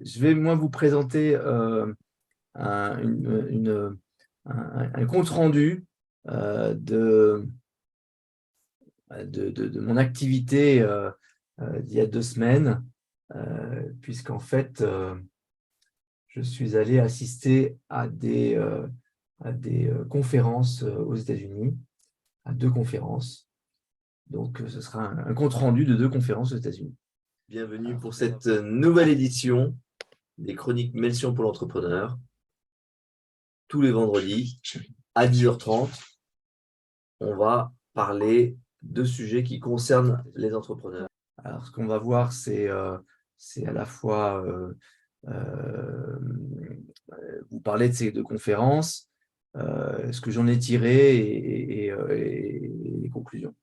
je vais moi vous présenter un compte rendu de mon activité d'il y a 2 semaines, puisqu'en fait, je suis allé assister à des conférences aux États-Unis, à 2 conférences. Donc, ce sera un compte rendu de 2 conférences aux États-Unis. Bienvenue pour cette nouvelle édition des Chroniques Melchior pour l'entrepreneur. Tous les vendredis à 10h30, on va parler de sujets qui concernent les entrepreneurs. Alors, ce qu'on va voir, c'est à la fois vous parler de ces 2 conférences, ce que j'en ai tiré et les conclusions.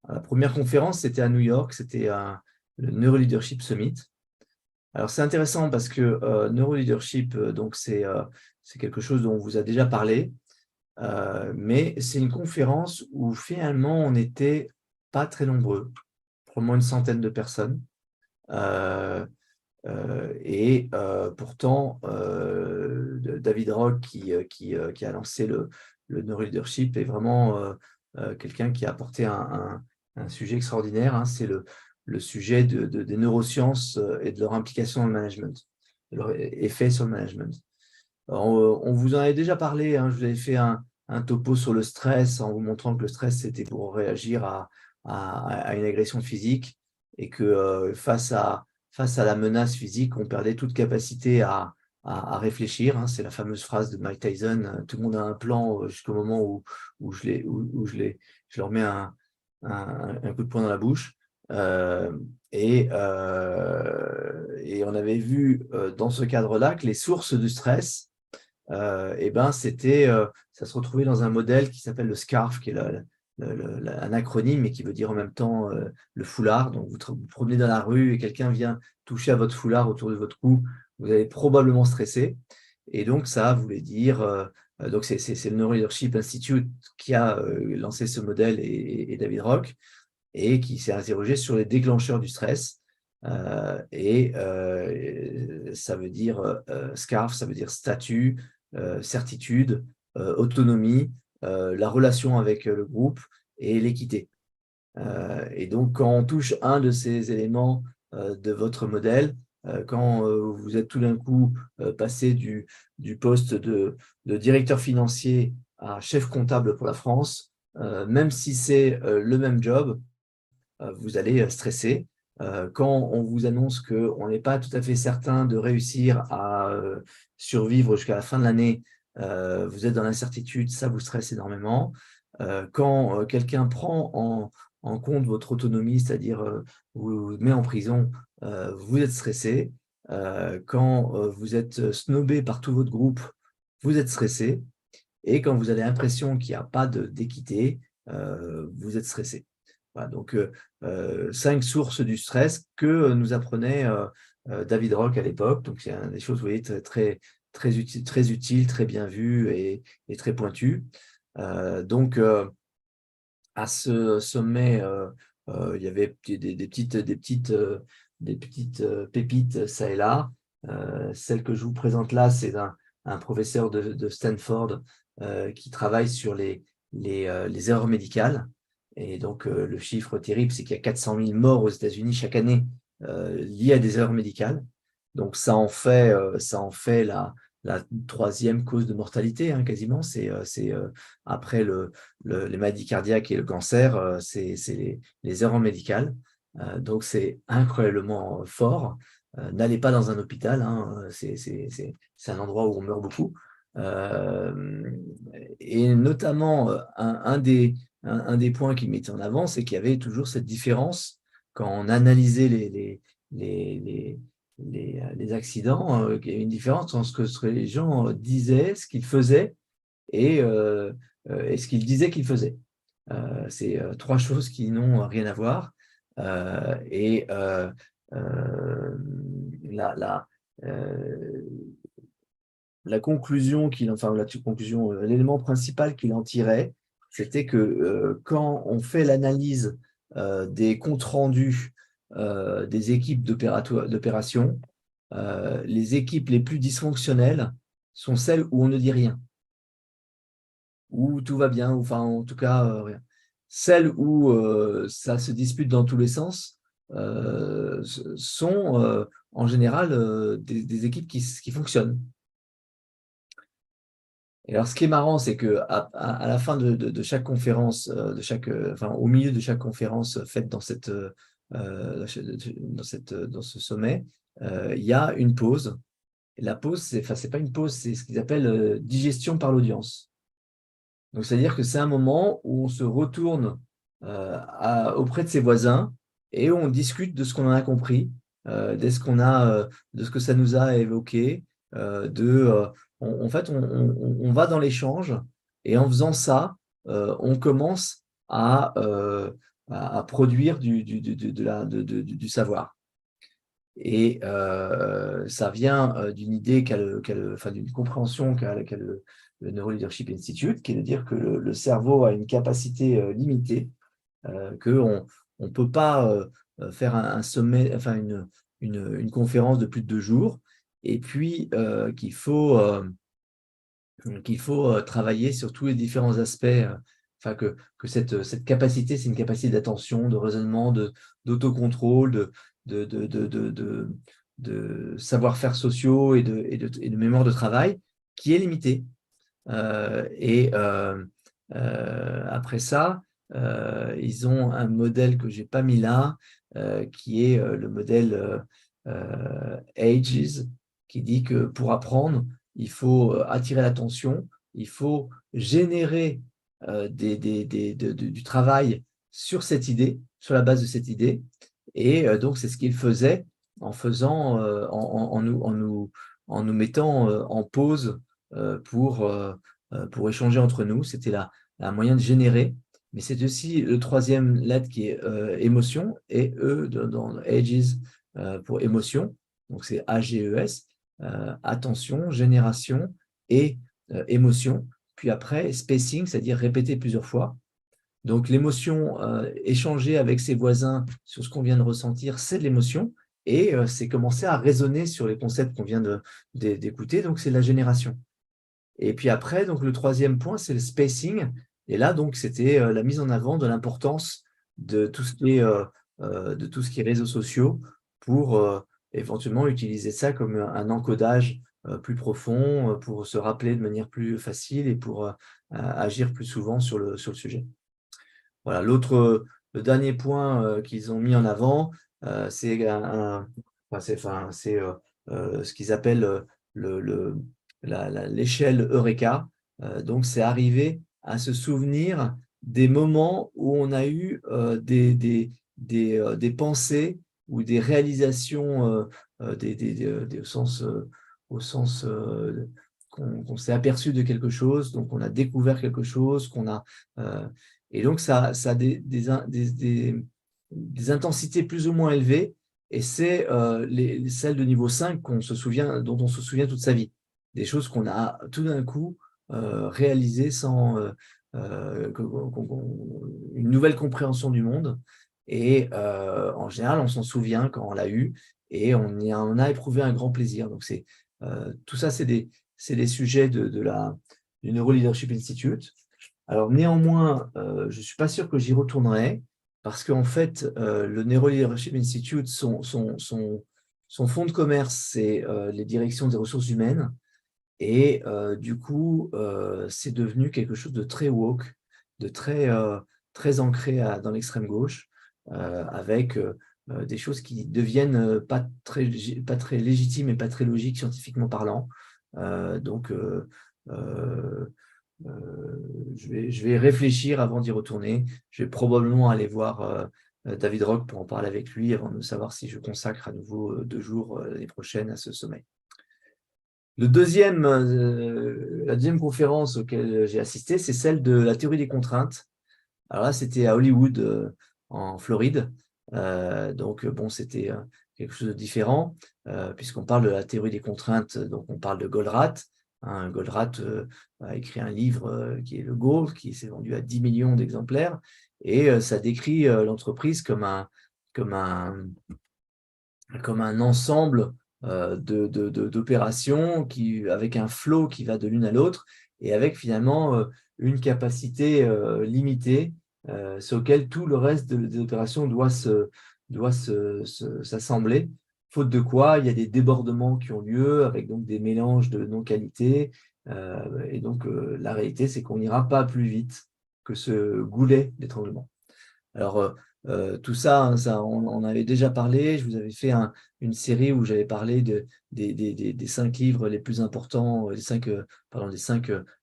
La première conférence, c'était à New York, c'était le Neuroleadership Summit. Alors, c'est intéressant parce que Neuroleadership, donc c'est quelque chose dont on vous a déjà parlé, mais c'est une conférence où finalement, on n'était pas très nombreux, probablement une centaine de personnes. Pourtant, David Rock, qui a lancé le neuroleadership, est vraiment quelqu'un qui a apporté un sujet extraordinaire. Hein. C'est le sujet des neurosciences et de leur implication dans le management, de leur effet sur le management. Alors, on vous en avait déjà parlé, hein. Je vous avais fait un topo sur le stress en vous montrant que le stress, c'était pour réagir à une agression physique et que face à la menace physique, on perdait toute capacité à réfléchir. Hein. C'est la fameuse phrase de Mike Tyson, tout le monde a un plan jusqu'au moment où je leur mets un coup de poing dans la bouche. Et on avait vu dans ce cadre-là que les sources du stress, ça se retrouvait dans un modèle qui s'appelle le SCARF, qui est un acronyme, mais qui veut dire en même temps le foulard. Donc, vous promenez dans la rue et quelqu'un vient toucher à votre foulard autour de votre cou, vous allez probablement stresser. Et donc, ça voulait dire… donc, c'est le Neuroleadership Institute qui a lancé ce modèle et David Rock, et qui s'est interrogé sur les déclencheurs du stress. Ça veut dire SCARF, ça veut dire statut, certitude, autonomie, la relation avec le groupe et l'équité. Et donc, quand on touche un de ces éléments de votre modèle, quand vous êtes tout d'un coup passé du poste de directeur financier à chef comptable pour la France, même si c'est le même job, vous allez stresser. Quand on vous annonce qu'on n'est pas tout à fait certain de réussir à survivre jusqu'à la fin de l'année, vous êtes dans l'incertitude, ça vous stresse énormément. Quand quelqu'un prend en compte votre autonomie, c'est-à-dire vous met en prison, vous êtes stressé. Quand vous êtes snobé par tout votre groupe, vous êtes stressé. Et quand vous avez l'impression qu'il n'y a pas d'équité, vous êtes stressé. Voilà, donc, 5 sources du stress que nous apprenait David Rock à l'époque. Donc, c'est des choses, vous voyez, très utiles, très bien vues et très pointues. Donc, à ce sommet, il y avait des petites pépites ça et là. Celle que je vous présente là, c'est un professeur de Stanford qui travaille sur les erreurs médicales. Et donc, le chiffre terrible, c'est qu'il y a 400 000 morts aux États-Unis chaque année liées à des erreurs médicales. Donc, ça en fait la 3e cause de mortalité, hein, quasiment. C'est après les maladies cardiaques et le cancer, c'est les erreurs médicales. Donc, c'est incroyablement fort. N'allez pas dans un hôpital, hein, c'est un endroit où on meurt beaucoup. Et notamment, un des points qu'il mettait en avant, c'est qu'il y avait toujours cette différence quand on analysait les accidents, qu'il y avait une différence entre ce que les gens disaient, ce qu'ils faisaient et ce qu'ils disaient qu'ils faisaient. C'est 3 choses qui n'ont rien à voir. Et la conclusion l'élément principal qu'il en tirait, c'était que quand on fait l'analyse des comptes rendus des équipes d'opération, les équipes les plus dysfonctionnelles sont celles où on ne dit rien, où tout va bien, ou enfin en tout cas rien. Celles où ça se dispute dans tous les sens sont en général des équipes qui fonctionnent. Et alors, ce qui est marrant, c'est qu'à la fin de chaque conférence, enfin, au milieu de chaque conférence faite dans ce sommet, il y a une pause. Et la pause, c'est pas une pause, c'est ce qu'ils appellent digestion par l'audience. Donc, c'est-à-dire que c'est un moment où on se retourne auprès de ses voisins et on discute de ce qu'on en a compris, de ce que ça nous a évoqué, en fait, on va dans l'échange et en faisant ça, on commence à produire du savoir. Et ça vient d'une idée enfin, d'une compréhension qu'a le Neuroleadership Institute, qui est de dire que le cerveau a une capacité limitée, qu'on ne peut pas faire un sommet, enfin une conférence de plus de 2 jours, et puis qu'il faut travailler sur tous les différents aspects, enfin que cette capacité, c'est une capacité d'attention, de raisonnement, d'autocontrôle, de savoir-faire sociaux et de mémoire de travail qui est limitée. Après ça, ils ont un modèle que je n'ai pas mis là, qui est le modèle AGES, qui dit que pour apprendre, il faut attirer l'attention, il faut générer du travail sur cette idée, sur la base de cette idée. Et donc, c'est ce qu'il faisait en faisant, en nous mettant en pause pour échanger entre nous. C'était un moyen de générer. Mais c'est aussi le troisième lettre qui est émotion, et dans Ages pour émotion. Donc, c'est AGES, attention, génération et émotion. Puis après, spacing, c'est-à-dire répéter plusieurs fois. Donc, l'émotion, échanger avec ses voisins sur ce qu'on vient de ressentir, c'est de l'émotion. Et c'est commencer à raisonner sur les concepts qu'on vient d'écouter. Donc, c'est la génération. Et puis après, donc le troisième point, c'est le spacing. Et là, donc, c'était la mise en avant de l'importance de tout ce qui est réseaux sociaux pour éventuellement utiliser ça comme un encodage plus profond, pour se rappeler de manière plus facile et pour agir plus souvent sur le sujet. Voilà, le dernier point qu'ils ont mis en avant, c'est ce qu'ils appellent l'échelle Eureka. Donc, c'est arriver à se souvenir des moments où on a eu des pensées ou des réalisations au sens qu'on s'est aperçu de quelque chose, donc on a découvert quelque chose, et donc ça a des intensités plus ou moins élevées, et c'est celles de niveau 5 dont on se souvient toute sa vie. Des choses qu'on a tout d'un coup réalisées sans une nouvelle compréhension du monde. Et en général, on s'en souvient quand on l'a eu, et on a éprouvé un grand plaisir. Donc, tout ça, c'est des sujets du Neuroleadership Institute. Alors néanmoins, je ne suis pas sûr que j'y retournerai, parce qu'en fait, le Neuroleadership Institute, son fonds de commerce, c'est les directions des ressources humaines. Et du coup, c'est devenu quelque chose de très woke, de très ancré dans l'extrême gauche, avec des choses qui deviennent pas très légitimes et pas très logiques scientifiquement parlant. Donc, je vais réfléchir avant d'y retourner. Je vais probablement aller voir David Rock pour en parler avec lui avant de savoir si je consacre à nouveau 2 jours l'année prochaine à ce sommet. La deuxième conférence auquel j'ai assisté, c'est celle de la théorie des contraintes. Alors là, c'était à Hollywood, en Floride. Donc, bon, c'était quelque chose de différent, puisqu'on parle de la théorie des contraintes. Donc, on parle de Goldratt. Goldratt a écrit un livre qui est le Go, qui s'est vendu à 10 millions d'exemplaires. Et ça décrit l'entreprise comme un ensemble d'opérations avec un flow qui va de l'une à l'autre et avec finalement une capacité limitée sur laquelle tout le reste des opérations doit s'assembler, faute de quoi il y a des débordements qui ont lieu avec donc des mélanges de non-qualité. Et donc, la réalité, c'est qu'on n'ira pas plus vite que ce goulet d'étranglement. Alors, tout ça, hein, on avait déjà parlé. Je vous avais fait une série où j'avais parlé des 5 livres les plus importants, des 5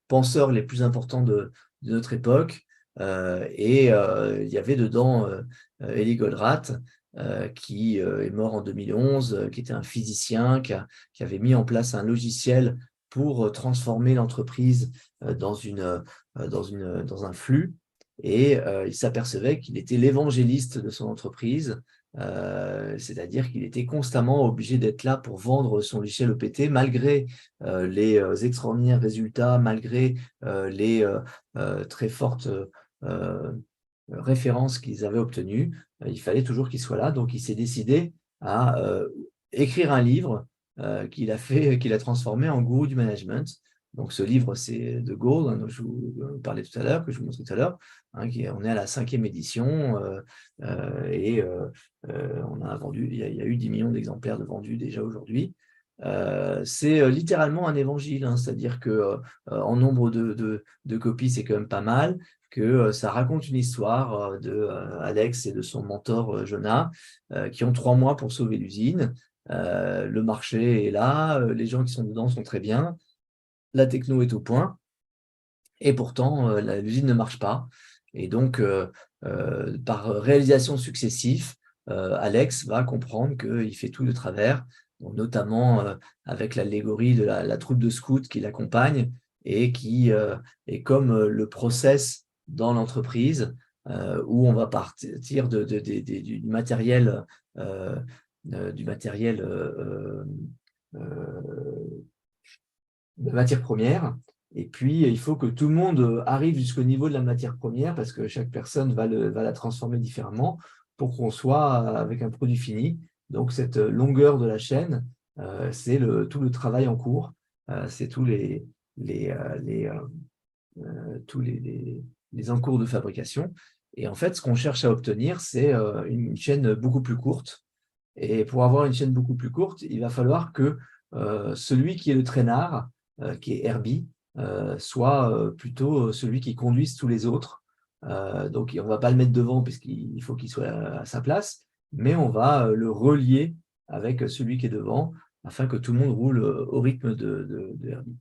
penseurs les plus importants de notre époque. Il y avait dedans Eli Goldratt, qui est mort en 2011, qui était un physicien qui avait mis en place un logiciel pour transformer l'entreprise dans un flux. Et il s'apercevait qu'il était l'évangéliste de son entreprise, c'est-à-dire qu'il était constamment obligé d'être là pour vendre son logiciel EPT, malgré les extraordinaires résultats, malgré les très fortes références qu'ils avaient obtenues. Il fallait toujours qu'il soit là, donc il s'est décidé à écrire un livre qu'il a transformé en gourou du management. Donc ce livre, c'est De Gaulle, hein, dont je vous parlais tout à l'heure, que je vous montrais tout à l'heure. Hein, on est à la 5e édition on a vendu, il y a eu 10 millions d'exemplaires de vendus déjà aujourd'hui. C'est littéralement un évangile, hein, c'est-à-dire que en nombre de copies, c'est quand même pas mal, que ça raconte une histoire de Alex et de son mentor Jonah, qui ont 3 mois pour sauver l'usine. Le marché est là, les gens qui sont dedans sont très bien, la techno est au point, et pourtant l'usine ne marche pas. Et donc, par réalisation successive, Alex va comprendre qu'il fait tout de travers, notamment avec l'allégorie de la troupe de scouts qui l'accompagne et qui est comme le process dans l'entreprise où on va partir du matériel, euh, du matériel de matière première. Et puis, il faut que tout le monde arrive jusqu'au niveau de la matière première parce que chaque personne va la transformer différemment pour qu'on soit avec un produit fini. Donc, cette longueur de la chaîne, c'est tout le travail en cours. C'est tous les encours de fabrication. Et en fait, ce qu'on cherche à obtenir, c'est une chaîne beaucoup plus courte. Et pour avoir une chaîne beaucoup plus courte, il va falloir que celui qui est le traînard, qui est Herbie, soit plutôt celui qui conduise tous les autres. Donc, on ne va pas le mettre devant puisqu'il faut qu'il soit à sa place, mais on va le relier avec celui qui est devant afin que tout le monde roule au rythme de Herbie.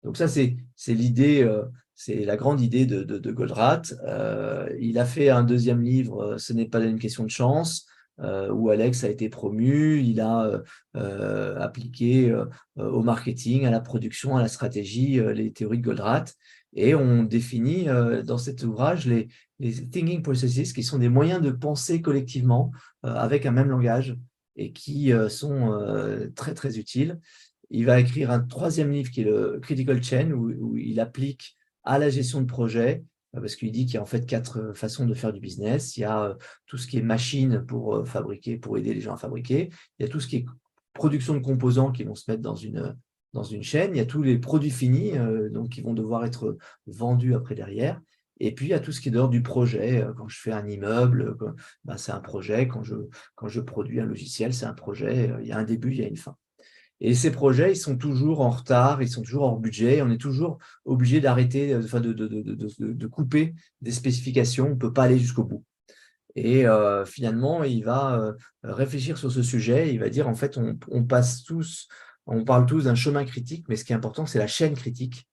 Donc ça, c'est l'idée, c'est la grande idée de Goldratt. Il a fait un deuxième livre, Ce n'est pas une question de chance, où Alex a été promu. Il a appliqué au marketing, à la production, à la stratégie, les théories de Goldratt. Et on définit dans cet ouvrage les thinking processes, qui sont des moyens de penser collectivement avec un même langage et qui sont très, très utiles. Il va écrire un 3e livre qui est le Critical Chain, où il applique à la gestion de projet, parce qu'il dit qu'il y a en fait 4 façons de faire du business. Il y a tout ce qui est machine pour fabriquer, pour aider les gens à fabriquer. Il y a tout ce qui est production de composants qui vont se mettre dans une chaîne. Il y a tous les produits finis donc qui vont devoir être vendus après derrière. Et puis, il y a tout ce qui est dehors du projet. Quand je fais un immeuble, c'est un projet. Quand je produis un logiciel, c'est un projet. Il y a un début, il y a une fin. Et ces projets, ils sont toujours en retard, ils sont toujours hors budget. On est toujours obligé d'arrêter, enfin de couper des spécifications. On ne peut pas aller jusqu'au bout. Et finalement, il va réfléchir sur ce sujet. Il va dire, en fait, on parle tous d'un chemin critique, mais ce qui est important, c'est la chaîne critique.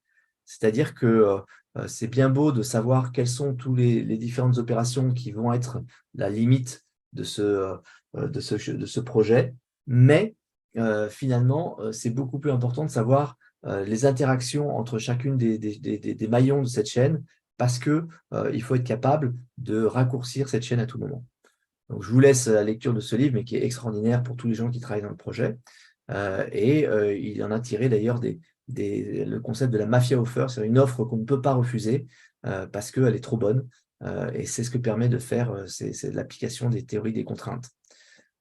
C'est-à-dire que c'est bien beau de savoir quelles sont toutes les différentes opérations qui vont être la limite de ce projet, mais finalement, c'est beaucoup plus important de savoir les interactions entre chacune des maillons de cette chaîne parce qu'il faut être capable de raccourcir cette chaîne à tout moment. Donc, je vous laisse la lecture de ce livre, mais qui est extraordinaire pour tous les gens qui travaillent dans le projet. Il en a tiré d'ailleurs le concept de la mafia offer, c'est une offre qu'on ne peut pas refuser parce qu'elle est trop bonne. Et c'est ce que permet de faire c'est l'application des théories des contraintes.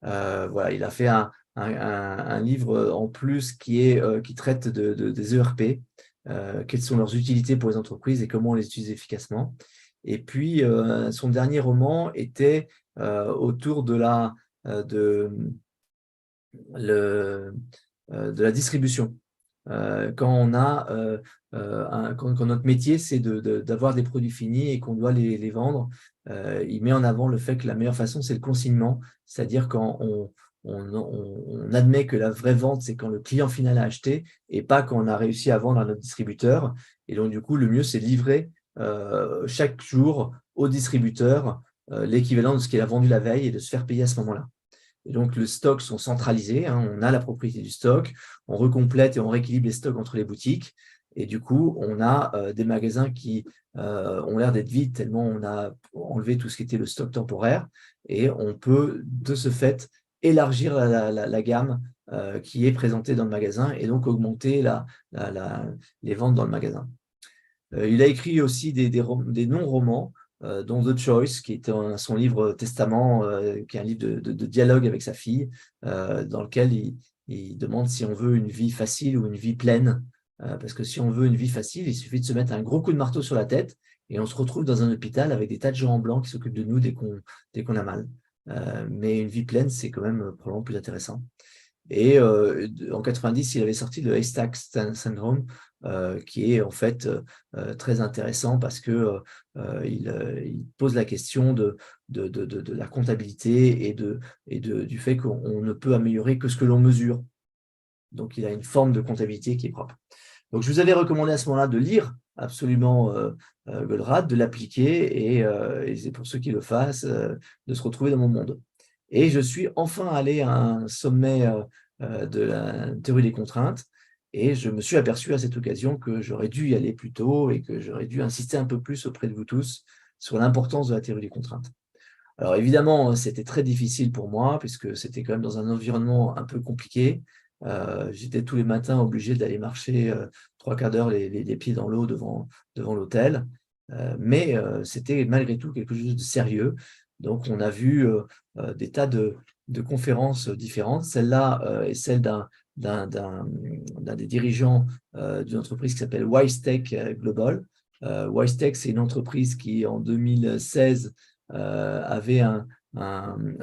Voilà, il a fait un livre en plus qui traite des ERP, quelles sont leurs utilités pour les entreprises et comment on les utilise efficacement. Et puis, son dernier roman était autour de la distribution. Quand notre métier, c'est d'avoir des produits finis et qu'on doit les vendre, il met en avant le fait que la meilleure façon, c'est le consignement, c'est-à-dire quand on admet que la vraie vente, c'est quand le client final a acheté et pas quand on a réussi à vendre à notre distributeur. Et donc, du coup, le mieux, c'est de livrer chaque jour au distributeur l'équivalent de ce qu'il a vendu la veille et de se faire payer à ce moment-là. Et donc, les stocks sont centralisés, hein, on a la propriété du stock, on recomplète et on rééquilibre les stocks entre les boutiques. Et du coup, on a des magasins qui ont l'air d'être vides tellement on a enlevé tout ce qui était le stock temporaire. Et on peut, de ce fait, élargir la gamme qui est présentée dans le magasin et donc augmenter les ventes dans le magasin. Il a écrit aussi des non-romans, dont The Choice, qui est son livre Testament, qui est un livre de dialogue avec sa fille, dans lequel il demande si on veut une vie facile ou une vie pleine. Parce que si on veut une vie facile, il suffit de se mettre un gros coup de marteau sur la tête et on se retrouve dans un hôpital avec des tas de gens en blanc qui s'occupent de nous dès qu'on a mal. Mais une vie pleine, c'est quand même probablement plus intéressant. Et en 90, il avait sorti le Haystack Syndrome, qui est en fait très intéressant parce que il pose la question de la comptabilité et du fait qu'on ne peut améliorer que ce que l'on mesure. Donc, il a une forme de comptabilité qui est propre. Donc, je vous avais recommandé à ce moment-là de lire absolument Goldratt, de l'appliquer et c'est pour ceux qui le fassent, de se retrouver dans mon monde. Et je suis enfin allé à un sommet de la théorie des contraintes et je me suis aperçu à cette occasion que j'aurais dû y aller plus tôt et que j'aurais dû insister un peu plus auprès de vous tous sur l'importance de la théorie des contraintes. Alors évidemment, c'était très difficile pour moi puisque c'était quand même dans un environnement un peu compliqué. J'étais tous les matins obligé d'aller marcher 3/4 d'heure les pieds dans l'eau devant l'hôtel. Mais c'était malgré tout quelque chose de sérieux. Donc, on a vu des tas de conférences différentes. Celle-là est celle d'un des dirigeants d'une entreprise qui s'appelle WiseTech Global. WiseTech, c'est une entreprise qui, en 2016, avait un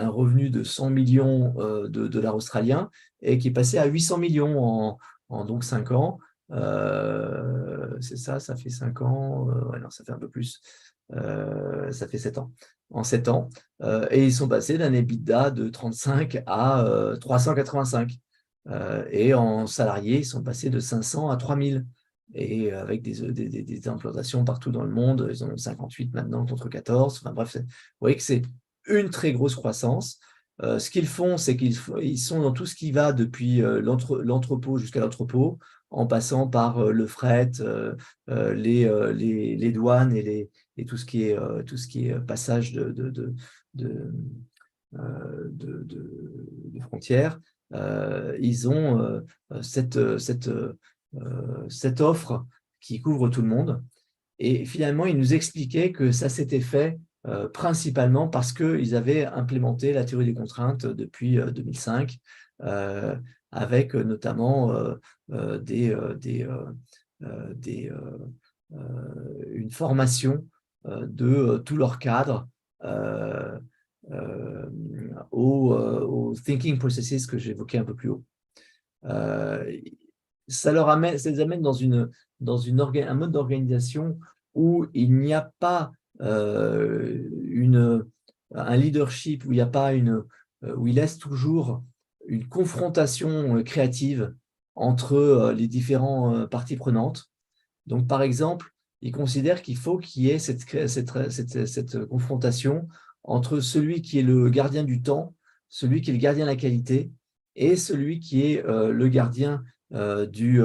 revenu de 100 millions de dollars australiens et qui est passé à 800 millions en donc 5 ans. C'est ça fait 5 ans. Ouais, non, ça fait un peu plus. Ça fait 7 ans. En 7 ans. Et ils sont passés d'un EBITDA de 35 à 385. Et en salariés, ils sont passés de 500 à 3000. Et avec des implantations partout dans le monde, ils en ont 58 maintenant contre 14. Enfin bref, vous voyez que c'est une très grosse croissance. Ce qu'ils font, c'est qu'ils sont dans tout ce qui va depuis l'entrepôt jusqu'à l'entrepôt, en passant par le fret, les douanes et tout ce qui est passage de frontières. Ils ont cette offre qui couvre tout le monde. Et finalement, ils nous expliquaient que ça s'était fait principalement parce qu'ils avaient implémenté la théorie des contraintes depuis 2005, avec notamment une formation de tout leur cadre au thinking processes que j'évoquais un peu plus haut. Ça les amène dans un mode d'organisation où il n'y a pas un leadership, où il n'y a pas où il laisse toujours une confrontation créative entre les différentes parties prenantes. Donc, par exemple, il considère qu'il faut qu'il y ait cette confrontation entre celui qui est le gardien du temps, celui qui est le gardien de la qualité et celui qui est le gardien du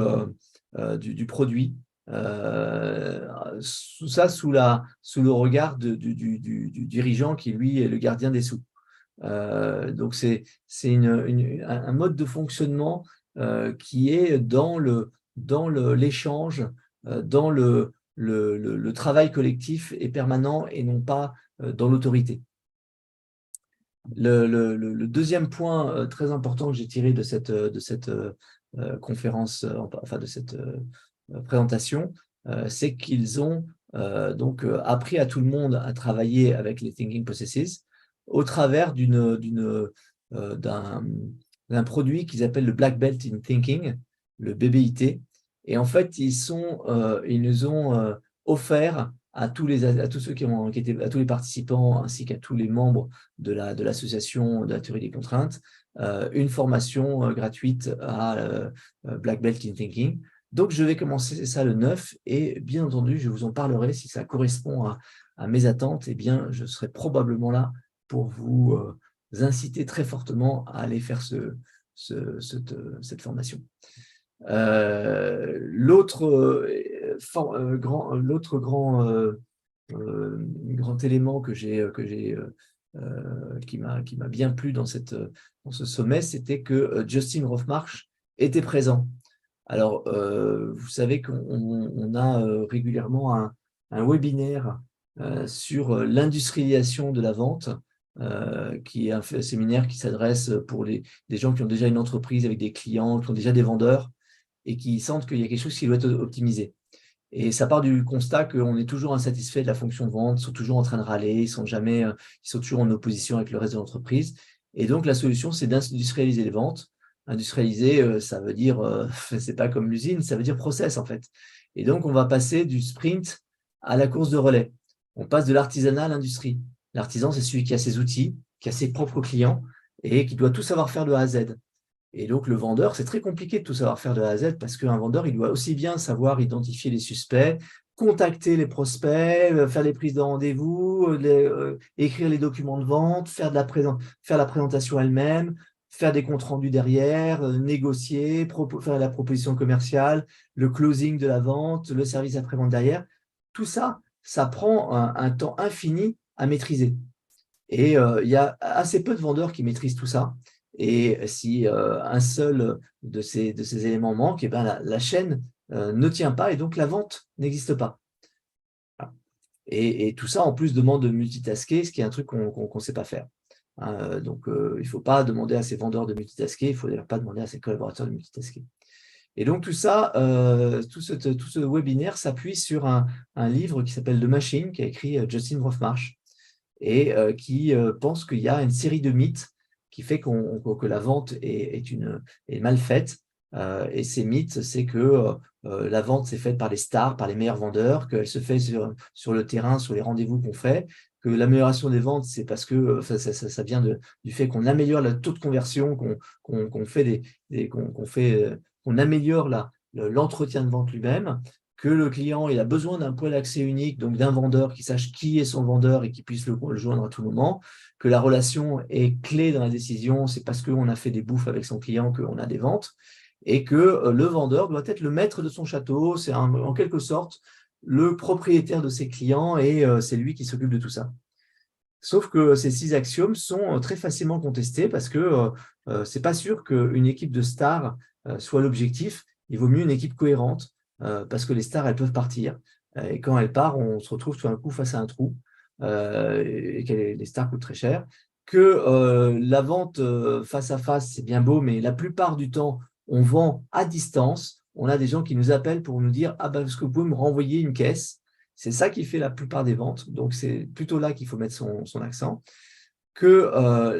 produit. Sous le regard du dirigeant qui, lui, est le gardien des sous. Donc, c'est un mode de fonctionnement qui est dans l'échange, dans le travail collectif et permanent et non pas dans l'autorité. Le deuxième point très important que j'ai tiré de cette conférence, enfin de cette présentation, c'est qu'ils ont donc appris à tout le monde à travailler avec les thinking processes au travers d'un produit qu'ils appellent le Black Belt in Thinking, le BBIT. Et en fait, ils nous ont offert à tous ceux qui étaient, à tous les participants ainsi qu'à tous les membres de l'association de la théorie des contraintes, une formation gratuite à Black Belt in Thinking. Donc, je vais commencer ça le 9 et bien entendu, je vous en parlerai si ça correspond à mes attentes. Eh bien, je serai probablement là pour vous inciter très fortement à aller faire cette formation. L'autre grand élément qui m'a bien plu dans ce sommet, c'était que Justin Rothmarsh était présent. Alors, vous savez qu'on a régulièrement un webinaire sur l'industrialisation de la vente, qui est un séminaire qui s'adresse pour des gens qui ont déjà une entreprise avec des clients, qui ont déjà des vendeurs et qui sentent qu'il y a quelque chose qui doit être optimisé. Et ça part du constat qu'on est toujours insatisfait de la fonction de vente, ils sont toujours en train de râler, ils sont toujours en opposition avec le reste de l'entreprise. Et donc, la solution, c'est d'industrialiser les ventes. Industrialiser, ça veut dire, c'est pas comme l'usine, ça veut dire process en fait. Et donc, on va passer du sprint à la course de relais. On passe de l'artisanat à l'industrie. L'artisan, c'est celui qui a ses outils, qui a ses propres clients et qui doit tout savoir faire de A à Z. Et donc, le vendeur, c'est très compliqué de tout savoir faire de A à Z parce qu'un vendeur, il doit aussi bien savoir identifier les suspects, contacter les prospects, faire les prises de rendez-vous, écrire les documents de vente, faire la présentation elle-même, faire des comptes rendus derrière, négocier, faire la proposition commerciale, le closing de la vente, le service après-vente derrière. Tout ça, ça prend un temps infini à maîtriser. Et il y a assez peu de vendeurs qui maîtrisent tout ça. Et si un seul de ces éléments manque, eh ben la chaîne ne tient pas et donc la vente n'existe pas. Voilà. Et tout ça, en plus, demande de multitasker, ce qui est un truc qu'on ne sait pas faire. Donc, il ne faut pas demander à ses vendeurs de multitasker, il ne faut d'ailleurs pas demander à ses collaborateurs de multitasker. Et donc, tout ça, tout ce webinaire s'appuie sur un livre qui s'appelle The Machine, qui a écrit Justin Rothmarsh, et qui pense qu'il y a une série de mythes qui fait que la vente est mal faite. Et ces mythes, c'est que la vente s'est faite par les stars, par les meilleurs vendeurs, qu'elle se fait sur le terrain, sur les rendez-vous qu'on fait, que l'amélioration des ventes, c'est parce que ça vient du fait qu'on améliore le taux de conversion, qu'on améliore l'entretien de vente lui-même, que le client il a besoin d'un point d'accès unique, donc d'un vendeur qui sache qui est son vendeur et qui puisse le joindre à tout moment, que la relation est clé dans la décision, c'est parce qu'on a fait des bouffes avec son client qu'on a des ventes, et que le vendeur doit être le maître de son château, c'est en quelque sorte le propriétaire de ses clients et c'est lui qui s'occupe de tout ça. Sauf que ces 6 axiomes sont très facilement contestés parce que c'est pas sûr qu'une équipe de stars soit l'objectif. Il vaut mieux une équipe cohérente parce que les stars, elles peuvent partir. Et quand elles partent, on se retrouve tout d'un coup face à un trou et que les stars coûtent très cher. Que la vente face à face, c'est bien beau, mais la plupart du temps, on vend à distance. On a des gens qui nous appellent pour nous dire « Ah ben, est-ce que vous pouvez me renvoyer une caisse ?» C'est ça qui fait la plupart des ventes. Donc, c'est plutôt là qu'il faut mettre son accent. Que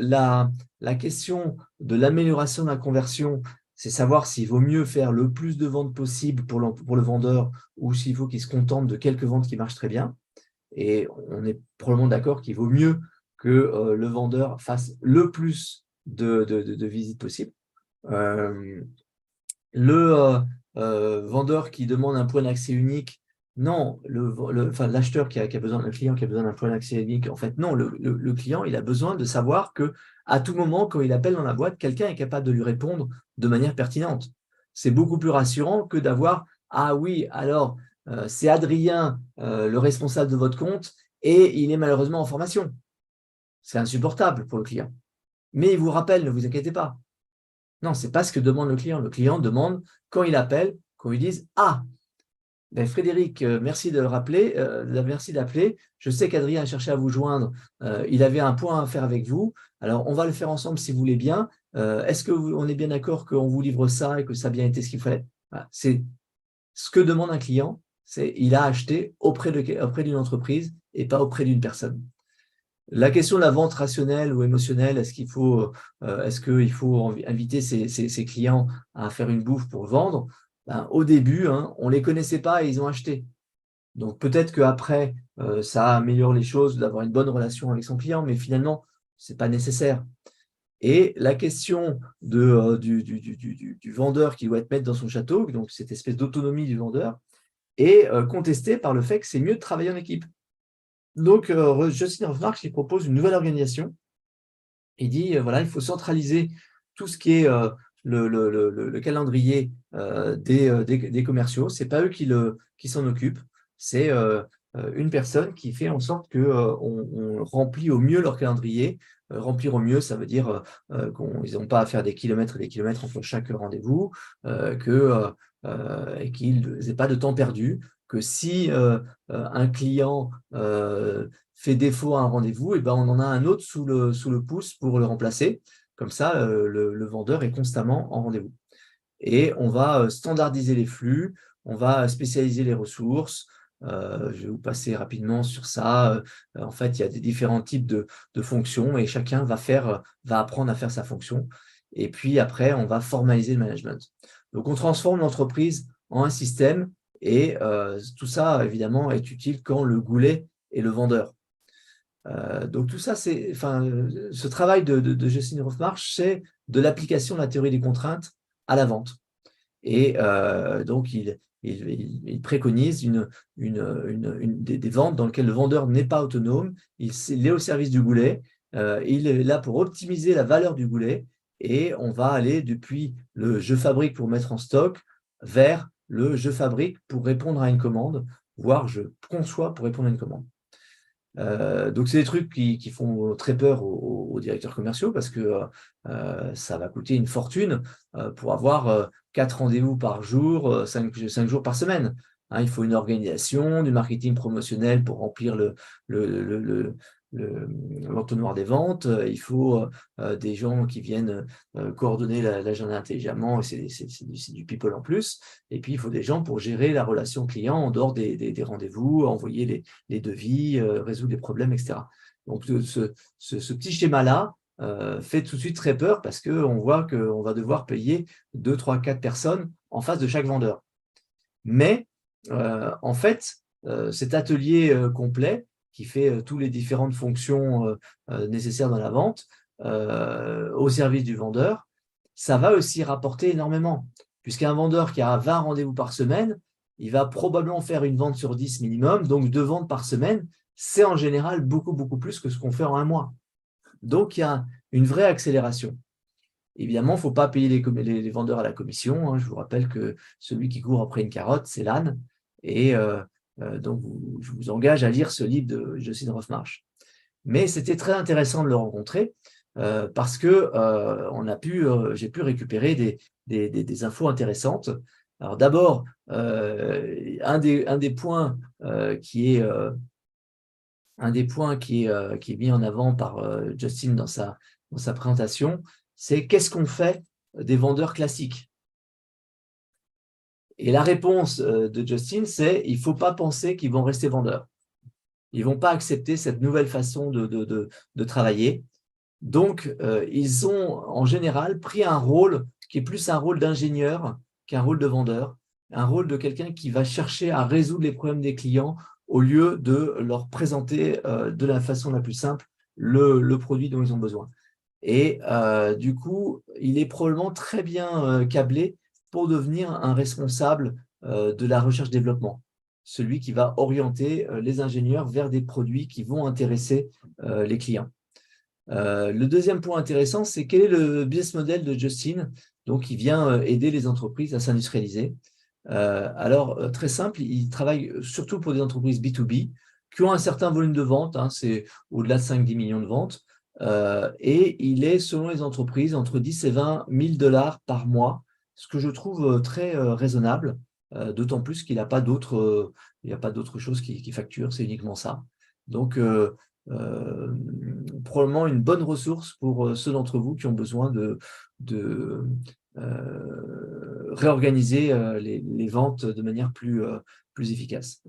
la question de l'amélioration de la conversion, c'est savoir s'il vaut mieux faire le plus de ventes possible pour le vendeur ou s'il faut qu'il se contente de quelques ventes qui marchent très bien. Et on est probablement d'accord qu'il vaut mieux que le vendeur fasse le plus de visites possibles. Le vendeur qui demande un point d'accès unique, non, l'acheteur qui a besoin, le client qui a besoin d'un point d'accès unique, en fait, non, le client, il a besoin de savoir qu'à tout moment, quand il appelle dans la boîte, quelqu'un est capable de lui répondre de manière pertinente. C'est beaucoup plus rassurant que d'avoir « Ah oui, alors, c'est Adrien, le responsable de votre compte, et il est malheureusement en formation. » C'est insupportable pour le client. Mais il vous rappelle, ne vous inquiétez pas. Non, ce n'est pas ce que demande le client. Le client demande, quand il appelle, qu'on lui dise « Ah, ben Frédéric, merci de le rappeler, merci d'appeler. Je sais qu'Adrien a cherché à vous joindre. Il avait un point à faire avec vous. Alors, on va le faire ensemble si vous voulez bien. Est-ce qu'on est bien d'accord qu'on vous livre ça et que ça a bien été ce qu'il fallait? Voilà. C'est ce que demande un client, c'est il a acheté auprès d'une entreprise et pas auprès d'une personne. La question de la vente rationnelle ou émotionnelle, est-ce qu'il faut inviter ses clients à faire une bouffe pour vendre? Ben, au début, on ne les connaissait pas et ils ont acheté. Donc peut-être qu'après, ça améliore les choses d'avoir une bonne relation avec son client, mais finalement, ce n'est pas nécessaire. Et la question du vendeur qui doit être maître dans son château, donc cette espèce d'autonomie du vendeur, est contestée par le fait que c'est mieux de travailler en équipe. Donc, Justin Hofmark, il propose une nouvelle organisation. Il dit, voilà, il faut centraliser tout ce qui est le calendrier des commerciaux. Ce n'est pas eux qui s'en occupent. C'est une personne qui fait en sorte qu'on remplit au mieux leur calendrier. Remplir au mieux, ça veut dire qu'ils n'ont pas à faire des kilomètres et des kilomètres entre chaque rendez-vous, et qu'ils n'aient pas de temps perdu, que si un client fait défaut à un rendez-vous, et ben on en a un autre sous le pouce pour le remplacer. Comme ça, le vendeur est constamment en rendez-vous. Et on va standardiser les flux, on va spécialiser les ressources. Je vais vous passer rapidement sur ça. En fait, il y a des différents types de fonctions et chacun va apprendre à faire sa fonction. Et puis après, on va formaliser le management. Donc, on transforme l'entreprise en un système et tout ça, évidemment, est utile quand le goulet est le vendeur. Donc tout ça, ce travail de Justin Hofmark, c'est de l'application de la théorie des contraintes à la vente. Et donc, il préconise des ventes dans lesquelles le vendeur n'est pas autonome, il est au service du goulet, il est là pour optimiser la valeur du goulet, et on va aller depuis le je fabrique pour mettre en stock vers le je fabrique pour répondre à une commande, voire je conçois pour répondre à une commande. Donc, c'est des trucs qui font très peur aux directeurs commerciaux parce que ça va coûter une fortune pour avoir 4 rendez-vous par jour, 5 jours par semaine. Il faut une organisation, du marketing promotionnel pour remplir l'entonnoir des ventes. Il faut des gens qui viennent coordonner l'agenda intelligemment, et c'est du people en plus. Et puis, il faut des gens pour gérer la relation client en dehors des rendez-vous, envoyer les devis, résoudre les problèmes, etc. Donc, ce petit schéma-là fait tout de suite très peur parce qu'on voit qu'on va devoir payer 2, 3, 4 personnes en face de chaque vendeur. Mais en fait, cet atelier complet qui fait toutes les différentes fonctions nécessaires dans la vente au service du vendeur, ça va aussi rapporter énormément. Puisqu'un vendeur qui a 20 rendez-vous par semaine, il va probablement faire une vente sur 10 minimum, donc 2 ventes par semaine, c'est en général beaucoup, beaucoup plus que ce qu'on fait en un mois. Donc, il y a une vraie accélération. Évidemment, il ne faut pas payer les vendeurs à la commission. Je vous rappelle que celui qui court après une carotte, c'est l'âne. Et donc, je vous engage à lire ce livre de Justin Hofmark. Mais c'était très intéressant de le rencontrer parce que j'ai pu récupérer des infos intéressantes. Alors d'abord, un des points qui est mis en avant par Justin dans sa présentation, c'est qu'est-ce qu'on fait des vendeurs classiques? Et la réponse de Justin, c'est il ne faut pas penser qu'ils vont rester vendeurs. Ils ne vont pas accepter cette nouvelle façon de travailler. Donc, ils ont en général pris un rôle qui est plus un rôle d'ingénieur qu'un rôle de vendeur, un rôle de quelqu'un qui va chercher à résoudre les problèmes des clients au lieu de leur présenter de la façon la plus simple le produit dont ils ont besoin. Et du coup, il est probablement très bien câblé pour devenir un responsable de la recherche-développement, celui qui va orienter les ingénieurs vers des produits qui vont intéresser les clients. Le deuxième point intéressant, c'est quel est le business model de Justin, donc il vient aider les entreprises à s'industrialiser. Alors, très simple, il travaille surtout pour des entreprises B2B qui ont un certain volume de vente, c'est au-delà de 5-10 millions de ventes, et il est, selon les entreprises, entre 10 et 20 000 $ par mois, ce que je trouve très raisonnable, d'autant plus qu'il n'a pas d'autres choses qui facturent, c'est uniquement ça. Donc, probablement une bonne ressource pour ceux d'entre vous qui ont besoin de réorganiser les ventes de manière plus efficace.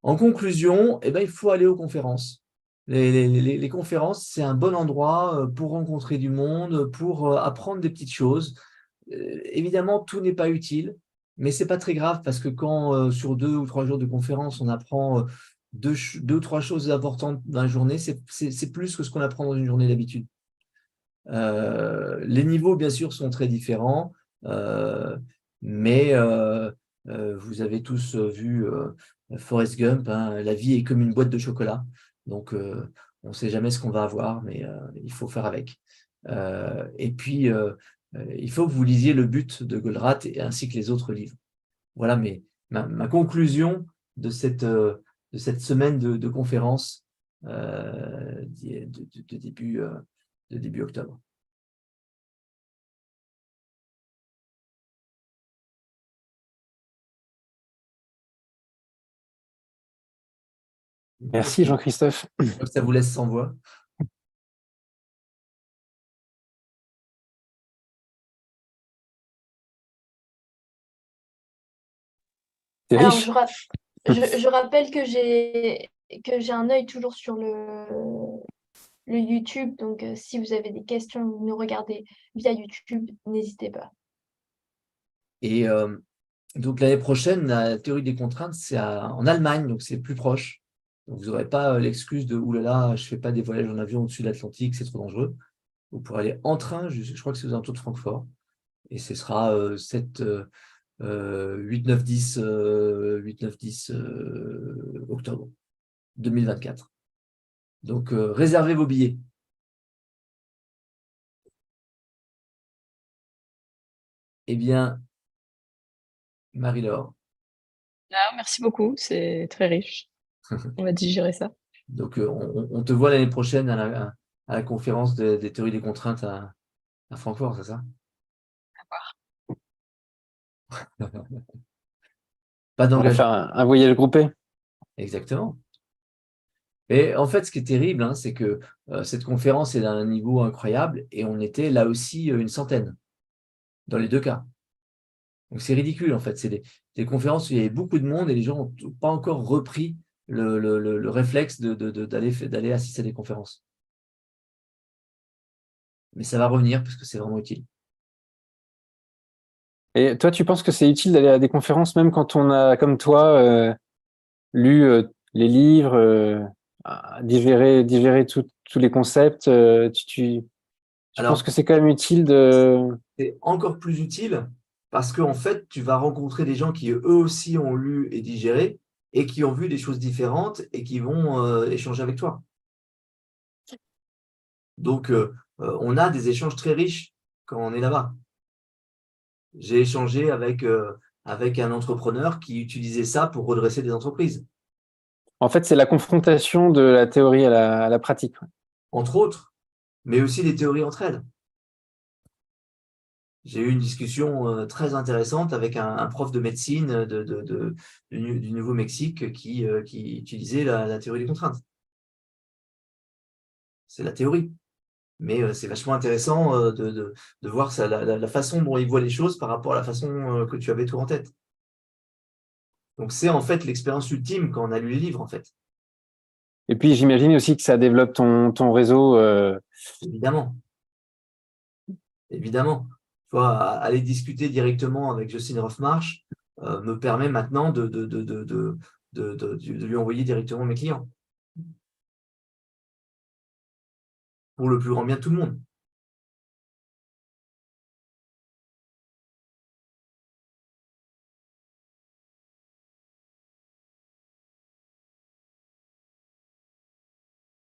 En conclusion, eh ben, il faut aller aux conférences. Les conférences, c'est un bon endroit pour rencontrer du monde, pour apprendre des petites choses. Évidemment, tout n'est pas utile, mais c'est pas très grave parce que quand sur 2 ou 3 jours de conférence, on apprend deux ou trois choses importantes dans la journée, c'est plus que ce qu'on apprend dans une journée d'habitude. Les niveaux, bien sûr, sont très différents, mais vous avez tous vu Forrest Gump, hein, la vie est comme une boîte de chocolat. Donc, on ne sait jamais ce qu'on va avoir, mais il faut faire avec. Et puis, il faut que vous lisiez Le But de Goldratt ainsi que les autres livres. Voilà ma conclusion de cette semaine de conférence de début octobre. Merci Jean-Christophe. Ça vous laisse sans voix. C'est Alors, riche. je rappelle que j'ai un œil toujours sur le YouTube. Donc, si vous avez des questions, vous nous regardez via YouTube, n'hésitez pas. Et donc, l'année prochaine, la théorie des contraintes, c'est en Allemagne, donc c'est plus proche. Donc, vous n'aurez pas l'excuse de « oulala, je ne fais pas des voyages en avion au-dessus de l'Atlantique, c'est trop dangereux ». Vous pourrez aller en train, je crois que c'est aux alentours de Francfort. Et ce sera 8, 9, 10 octobre 2024. Donc, réservez vos billets. Eh bien, Marie-Laure. Merci beaucoup, c'est très riche. On va digérer ça. Donc, on te voit l'année prochaine à la conférence des théories des contraintes à Francfort, c'est ça? Pas On va d'engagement. faire un voyage groupé. Exactement. Et en fait, ce qui est terrible, hein, c'est que cette conférence est d'un niveau incroyable et on était là aussi une centaine, dans les deux cas. Donc, c'est ridicule, en fait. C'est des conférences où il y avait beaucoup de monde et les gens n'ont pas encore repris le réflexe d'aller assister à des conférences. Mais ça va revenir parce que c'est vraiment utile. Et toi, tu penses que c'est utile d'aller à des conférences, même quand on a, comme toi, lu les livres, digéré tous les concepts, tu penses Alors, que c'est quand même utile de... c'est encore plus utile parce qu'en fait, tu vas rencontrer des gens qui eux aussi ont lu et digéré et qui ont vu des choses différentes et qui vont échanger avec toi. Donc, on a des échanges très riches quand on est là-bas. J'ai échangé avec un entrepreneur qui utilisait ça pour redresser des entreprises. En fait, c'est la confrontation de la théorie à la pratique. Entre autres, mais aussi les théories entre elles. J'ai eu une discussion très intéressante avec un prof de médecine du Nouveau-Mexique qui utilisait la théorie des contraintes. C'est la théorie. Mais c'est vachement intéressant de voir ça, la façon dont il voit les choses par rapport à la façon que tu avais tout en tête. Donc, c'est en fait l'expérience ultime quand on a lu les livres, en fait. Et puis, j'imagine aussi que ça développe ton réseau. Évidemment. Évidemment. Tu vois, aller discuter directement avec Justin Rothmarsh me permet maintenant de lui envoyer directement mes clients. Pour le plus grand bien de tout le monde.